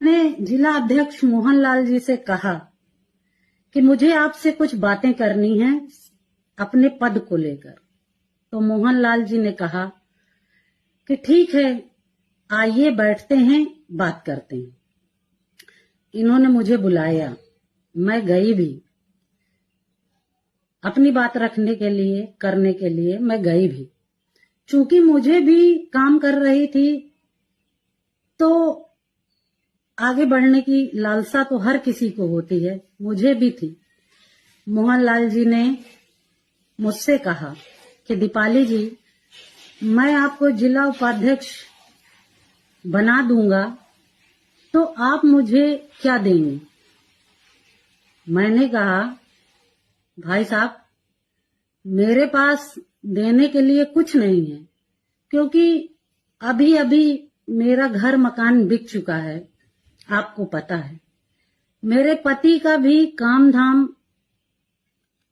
ने जिला अध्यक्ष मोहनलाल जी से कहा कि मुझे आपसे कुछ बातें करनी हैं अपने पद को लेकर। तो मोहनलाल जी ने कहा कि ठीक है, आइए बैठते हैं, बात करते हैं। इन्होंने मुझे बुलाया, मैं गई भी अपनी बात रखने के लिए, करने के लिए मैं गई भी। चूंकि मुझे भी काम कर रही थी तो आगे बढ़ने की लालसा तो हर किसी को होती है, मुझे भी थी। मोहनलाल जी ने मुझसे कहा कि दीपाली जी, मैं आपको जिला उपाध्यक्ष बना दूंगा, तो आप मुझे क्या देंगे? मैंने कहा, भाई साहब, मेरे पास देने के लिए कुछ नहीं है, क्योंकि अभी अभी मेरा घर मकान बिक चुका है, आपको पता है। मेरे पति का भी काम धाम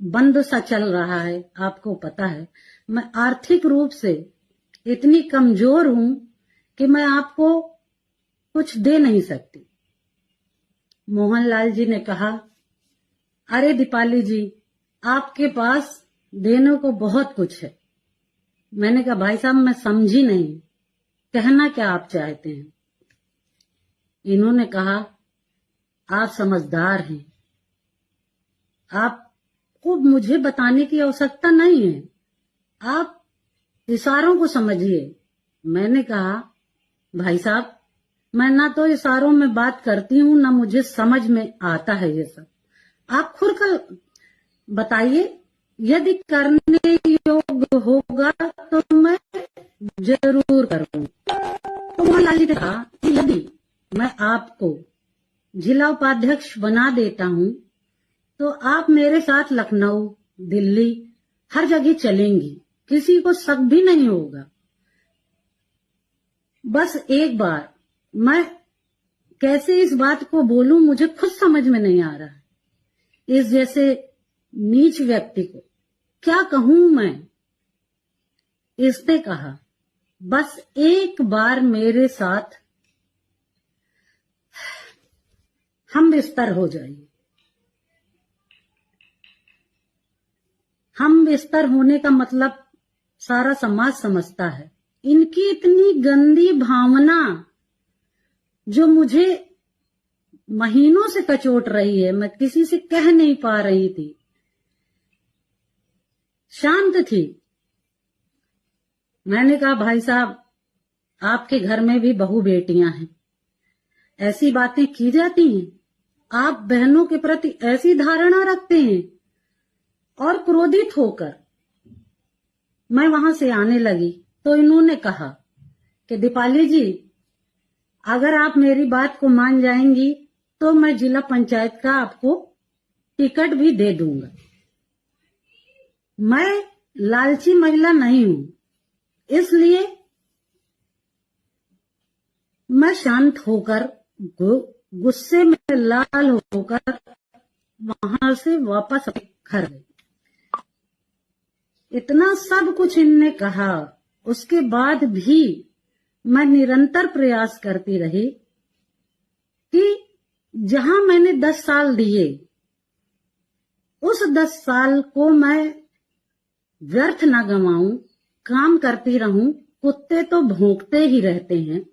बंद सा चल रहा है, आपको पता है। मैं आर्थिक रूप से इतनी कमजोर हूं कि मैं आपको कुछ दे नहीं सकती। मोहनलाल जी ने कहा, अरे दीपाली जी, आपके पास देने को बहुत कुछ है। मैंने कहा, भाई साहब, मैं समझी नहीं, कहना क्या आप चाहते हैं? इन्होंने कहा, आप समझदार हैं, आपको मुझे बताने की आवश्यकता नहीं है, आप इशारों को समझिए। मैंने कहा, भाई साहब, मैं ना तो इशारों में बात करती हूँ, ना मुझे समझ में आता है ये सब। आप खुद का बताइए, यदि करने योग्य होगा तो मैं जरूर करूंगा। तो मोहनलाल जी ने कहा कि यदि मैं आपको जिला उपाध्यक्ष बना देता हूं तो आप मेरे साथ लखनऊ, दिल्ली, हर जगह चलेंगी, किसी को शक भी नहीं होगा। बस एक बार मैं कैसे इस बात को बोलूं, मुझे खुद समझ में नहीं आ रहा। इस जैसे नीच व्यक्ति को क्या कहूं मैं? इसने कहा, बस एक बार मेरे साथ हम बिस्तर हो जाइए। हम बिस्तर होने का मतलब सारा समाज समझता है। इनकी इतनी गंदी भावना जो मुझे महीनों से कचोट रही है, मैं किसी से कह नहीं पा रही थी, शांत थी। मैंने कहा, भाई साहब, आपके घर में भी बहू बेटियां हैं, ऐसी बातें की जाती हैं? आप बहनों के प्रति ऐसी धारणा रखते हैं? और क्रोधित होकर मैं वहां से आने लगी तो इन्होंने कहा कि दीपाली जी, अगर आप मेरी बात को मान जाएंगी तो मैं जिला पंचायत का आपको टिकट भी दे दूंगा। मैं लालची महिला नहीं हूं, इसलिए मैं शांत होकर, गुस्से में लाल होकर वहां से वापस घर गई। इतना सब कुछ इनने कहा, उसके बाद भी मैं निरंतर प्रयास करती रही कि जहां मैंने 10 साल दिए, उस 10 साल को मैं व्यर्थ ना गंवाऊं, काम करती रहूं। कुत्ते तो भौंकते ही रहते हैं,